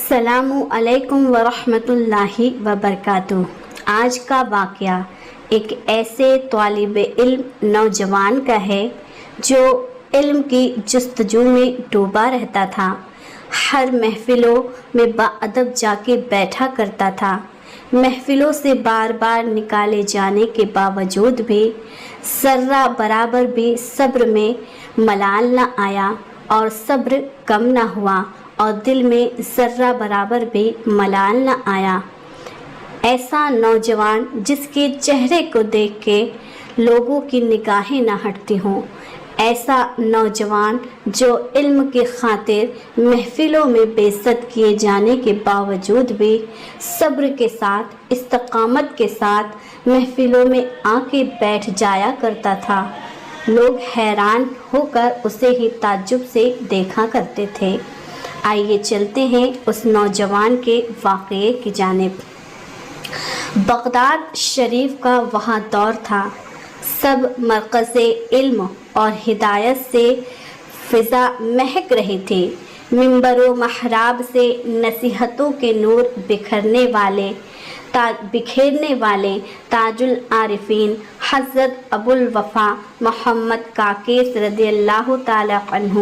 السلام علیکم ورحمۃ اللہ وبرکاتہ۔ آج کا واقعہ ایک ایسے طالب علم نوجوان کا ہے جو علم کی جستجو میں ڈوبا رہتا تھا۔ ہر محفلوں میں باادب جا کے بیٹھا کرتا تھا۔ محفلوں سے بار بار نکالے جانے کے باوجود بھی ذرہ برابر بھی صبر میں ملال نہ آیا اور صبر کم نہ ہوا اور دل میں ذرہ برابر بھی ملال نہ آیا۔ ایسا نوجوان جس کے چہرے کو دیکھ کے لوگوں کی نگاہیں نہ ہٹتی ہوں، ایسا نوجوان جو علم کی خاطر محفلوں میں بے عزت کیے جانے کے باوجود بھی صبر کے ساتھ استقامت کے ساتھ محفلوں میں آ کے بیٹھ جایا کرتا تھا۔ لوگ حیران ہو کر اسے ہی تعجب سے دیکھا کرتے تھے۔ آئیے چلتے ہیں اس نوجوان کے واقعے کی جانب۔ بغداد شریف کا وہاں دور تھا۔ سب مرکز علم اور ہدایت سے فضا مہک رہی تھی۔ ممبر و محراب سے نصیحتوں کے نور بکھیرنے والے تاج العارفین حضرت ابو الوفا محمد کاکیس رضی اللہ تعالی عنہ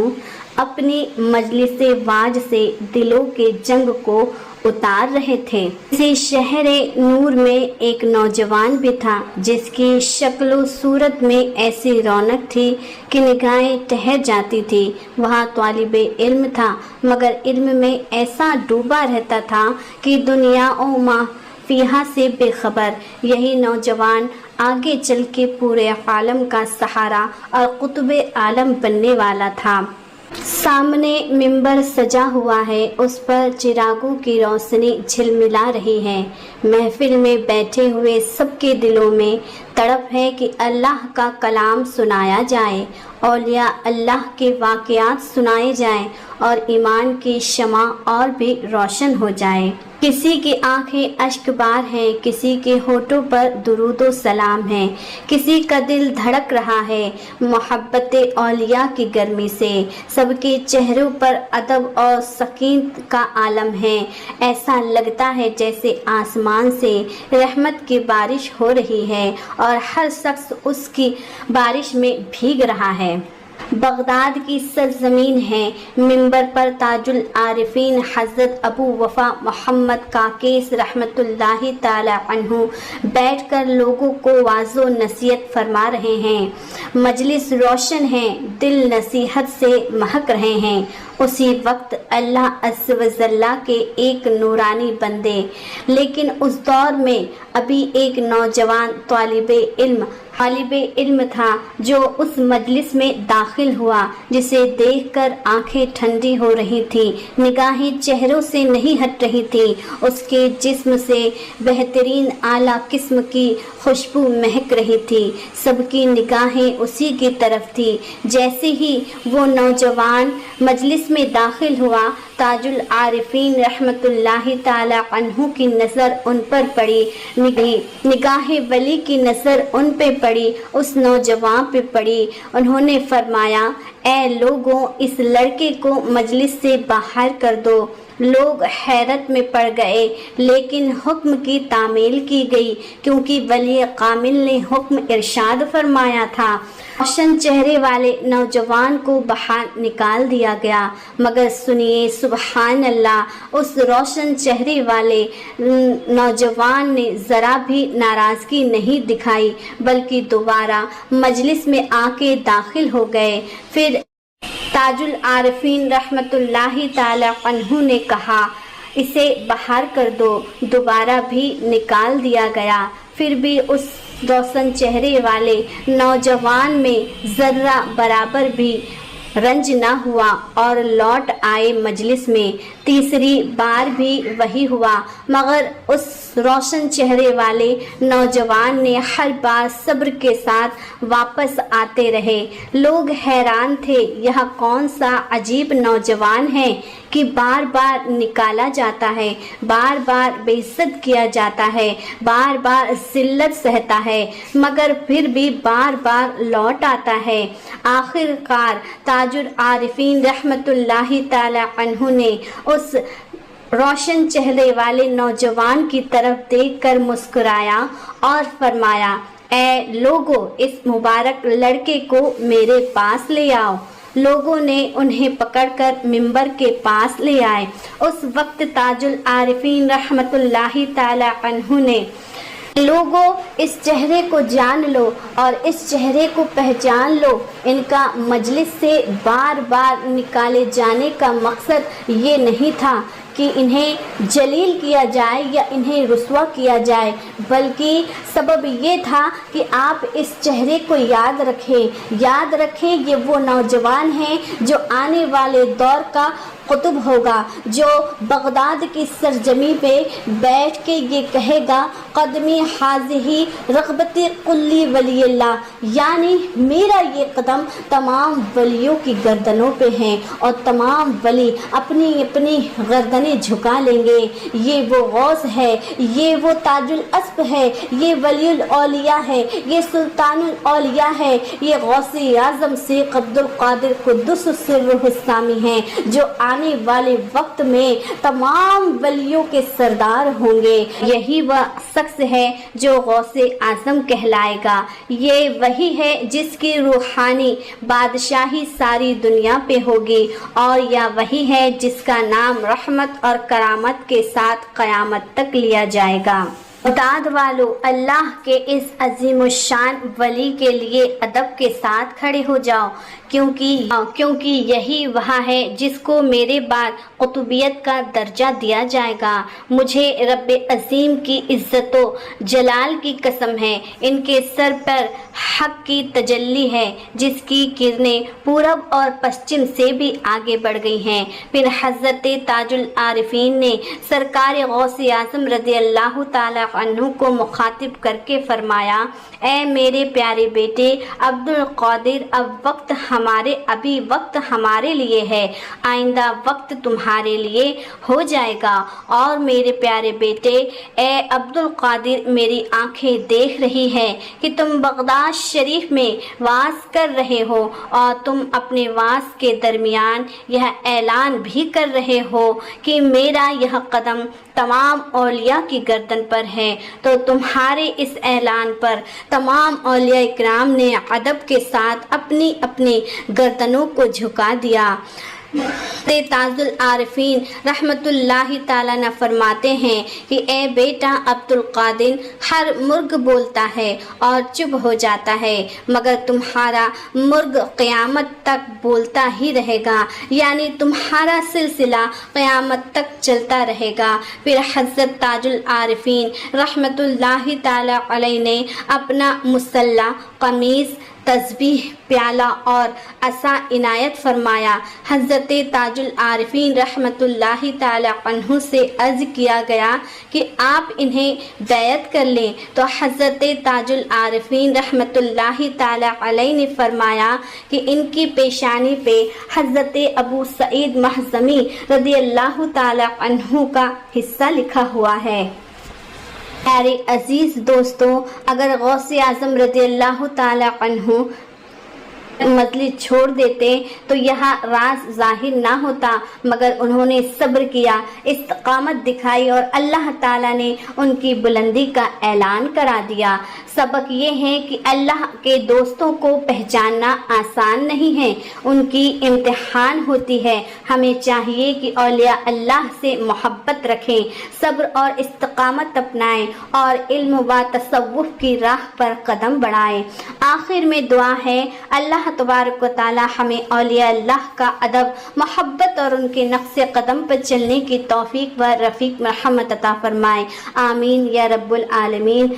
اپنی مجلس واج سے دلوں کے جنگ کو اتار رہے تھے۔ اسی شہر نور میں ایک نوجوان بھی تھا جس کی شکل و صورت میں ایسی رونق تھی کہ نگاہیں ٹھہر جاتی تھی۔ وہاں طالب علم تھا مگر علم میں ایسا ڈوبا رہتا تھا کہ دنیا و ما فیہا سے بے خبر۔ یہی نوجوان آگے چل کے پورے عالم کا سہارا اور قطب عالم بننے والا تھا۔ سامنے ممبر سجا ہوا ہے، اس پر چراغوں کی روشنی جھلملا رہی ہے۔ محفل میں بیٹھے ہوئے سب کے دلوں میں تڑپ ہے کہ اللہ کا کلام سنایا جائے، اولیاء اللہ کے واقعات سنائے جائیں اور ایمان کی شمع اور بھی روشن ہو جائے۔ کسی کی آنکھیں اشک بار ہیں، کسی کے ہونٹوں پر درود و سلام ہے، کسی کا دل دھڑک رہا ہے محبت اولیاء کی گرمی سے۔ سب کے چہروں پر ادب اور سکینت کا عالم ہے۔ ایسا لگتا ہے جیسے آسمان سے رحمت کی بارش ہو رہی ہے اور ہر شخص اس کی بارش میں بھیگ رہا ہے۔ بغداد کی سرزمین ہے۔ ممبر پر تاج العارفین حضرت ابو وفا محمد کاکیس رحمۃ اللہ تعالی عنہ بیٹھ کر لوگوں کو واعظ و نصیحت فرما رہے ہیں۔ مجلس روشن ہے، دل نصیحت سے مہک رہے ہیں۔ اسی وقت اللہ عز و جل کے ایک نورانی بندے، لیکن اس دور میں ابھی ایک نوجوان طالب علم تھا جو اس مجلس میں داخل ہوا، جسے دیکھ کر آنکھیں ٹھنڈی ہو رہی تھی، نگاہیں چہروں سے نہیں ہٹ رہی تھی۔ اس کے جسم سے بہترین اعلیٰ قسم کی خوشبو مہک رہی تھی۔ سب کی نگاہیں اسی کی طرف تھی۔ جیسے ہی وہ نوجوان مجلس میں داخل ہوا، تاج العارفین رحمت اللہ تعالی عنہ کی نظر ان پر پڑی، نگاہ ولی کی نظر ان پہ پڑی، اس نوجوان پہ پڑی۔ انہوں نے فرمایا، اے لوگوں، اس لڑکے کو مجلس سے باہر کر دو۔ لوگ حیرت میں پڑ گئے، لیکن حکم کی تعمیل کی گئی کیونکہ ولی کامل نے حکم ارشاد فرمایا تھا۔ روشن چہرے والے نوجوان کو باہر نکال دیا گیا، مگر سنیے سبحان اللہ، اس روشن چہرے والے نوجوان نے ذرا بھی ناراضگی نہیں دکھائی بلکہ دوبارہ مجلس میں آ کے داخل ہو گئے۔ پھر تاج العارفین رحمت اللہ تعالی عنہ نے کہا، اسے باہر کر دو۔ دوبارہ بھی نکال دیا گیا، پھر بھی اس روشن چہرے والے نوجوان میں ذرہ برابر بھی رنج نہ ہوا اور لوٹ آئے مجلس میں۔ تیسری بار بھی وہی ہوا، مگر اس روشن چہرے والے نوجوان نے ہر بار صبر کے ساتھ واپس آتے رہے۔ لوگ حیران تھے، یہ کون سا عجیب نوجوان ہے کہ بار بار نکالا جاتا ہے، بار بار بے عزت کیا جاتا ہے، بار بار ذلت سہتا ہے، مگر پھر بھی بار بار لوٹ آتا ہے۔ آخر کار تاج العارفین رحمت اللہ تعالی عنہ نے اس روشن چہرے والے نوجوان کی طرف دیکھ کر مسکرایا اور فرمایا، اے لوگو، اس مبارک لڑکے کو میرے پاس لے آؤ۔ لوگوں نے انہیں پکڑ کر منبر کے پاس لے آئے۔ اس وقت تاج العارفین رحمت اللہ تعالی عنہ نے، لوگوں اس چہرے کو جان لو اور اس چہرے کو پہچان لو، ان کا مجلس سے بار بار نکالے جانے کا مقصد یہ نہیں تھا کہ انہیں جلیل کیا جائے یا انہیں رسوا کیا جائے، بلکہ سبب یہ تھا کہ آپ اس چہرے کو یاد رکھیں یہ وہ نوجوان ہیں جو آنے والے دور کا قطب ہوگا، جو بغداد کی سرزمین پہ بیٹھ کے یہ کہے گا، قدمی حاضی رغبتی کلی ولی اللہ، یعنی میرا یہ قدم تمام ولیوں کی گردنوں پہ ہیں اور تمام ولی اپنی اپنی گردنیں جھکا لیں گے۔ یہ وہ غوث ہے، یہ وہ تاج الاسب ہے، یہ ولی الاولیاء ہے، یہ سلطان الاولیاء ہے، یہ غوث اعظم شیخ عبد القادر قدس سرہ السامی ہیں، جو آنے والے وقت میں تمام ولیوں کے سردار ہوں گے۔ یہی وہ شخص ہے جو غوث اعظم کہلائے گا، یہ وہی ہے جس کی روحانی بادشاہی ساری دنیا پہ ہوگی، اور یا وہی ہے جس کا نام رحمت اور کرامت کے ساتھ قیامت تک لیا جائے گا۔ بغداد والو، اللہ کے اس عظیم الشان ولی کے لیے ادب کے ساتھ کھڑے ہو جاؤ، کیونکہ یہی وہ ہے جس کو میرے بعد قطبیت کا درجہ دیا جائے گا۔ مجھے رب عظیم کی عزت و جلال کی قسم ہے، ان کے سر پر حق کی تجلی ہے جس کی کرنیں پورب اور پشچم سے بھی آگے بڑھ گئی ہیں۔ پھر حضرت تاج العارفین نے سرکار غوث اعظم رضی اللہ تعالی عنہ کو مخاطب کر کے فرمایا، اے میرے پیارے بیٹے عبد القادر، ابھی وقت ہمارے لیے ہے، آئندہ وقت تمہارے لیے ہو جائے گا۔ اور میرے پیارے بیٹے اے عبد القادر، میری آنکھیں دیکھ رہی ہے کہ تم بغداد شریف میں واس کر رہے ہو، اور تم اپنے واس کے درمیان یہ اعلان بھی کر رہے ہو کہ میرا یہ قدم تمام اولیاء کی گردن پر ہے۔ تو تمہارے اس اعلان پر تمام اولیاء کرام نے ادب کے ساتھ اپنی اپنی گردنوں کو جھکا دیا۔ تاج العارفین رحمت اللہ تعالیٰ نے فرماتے ہیں کہ اے بیٹا عبد القادر، ہر مرغ بولتا ہے اور چپ ہو جاتا ہے، مگر تمہارا مرغ قیامت تک بولتا ہی رہے گا، یعنی تمہارا سلسلہ قیامت تک چلتا رہے گا۔ پھر حضرت تاج العارفین رحمت اللہ تعالیٰ علیہ نے اپنا مسلح، قمیص، تسبیح، پیالہ اور عصا عنایت فرمایا۔ حضرت تاج العارفین رحمت اللہ تعالی عنہ سے عرض کیا گیا کہ آپ انہیں بیعت کر لیں، تو حضرت تاج العارفین رحمت اللہ تعالی علیہ نے فرمایا کہ ان کی پیشانی پہ حضرت ابو سعید مخزومی رضی اللہ تعالی عنہ کا حصہ لکھا ہوا ہے۔ میرے عزیز دوستوں، اگر غوث اعظم رضی اللہ تعالی عنہ مجلس چھوڑ دیتے تو یہاں راز ظاہر نہ ہوتا، مگر انہوں نے صبر کیا، استقامت دکھائی اور اللہ تعالیٰ نے ان کی بلندی کا اعلان کرا دیا۔ سبق یہ ہے کہ اللہ کے دوستوں کو پہچاننا آسان نہیں ہے، ان کی امتحان ہوتی ہے۔ ہمیں چاہیے کہ اولیاء اللہ سے محبت رکھیں، صبر اور استقامت اپنائیں اور علم و تصوف کی راہ پر قدم بڑھائیں۔ آخر میں دعا ہے، اللہ تبارک و تعالی ہمیں اولیاء اللہ کا ادب، محبت اور ان کے نقش قدم پر چلنے کی توفیق و رفیق مرحمت عطا فرمائے، آمین یا رب العالمین۔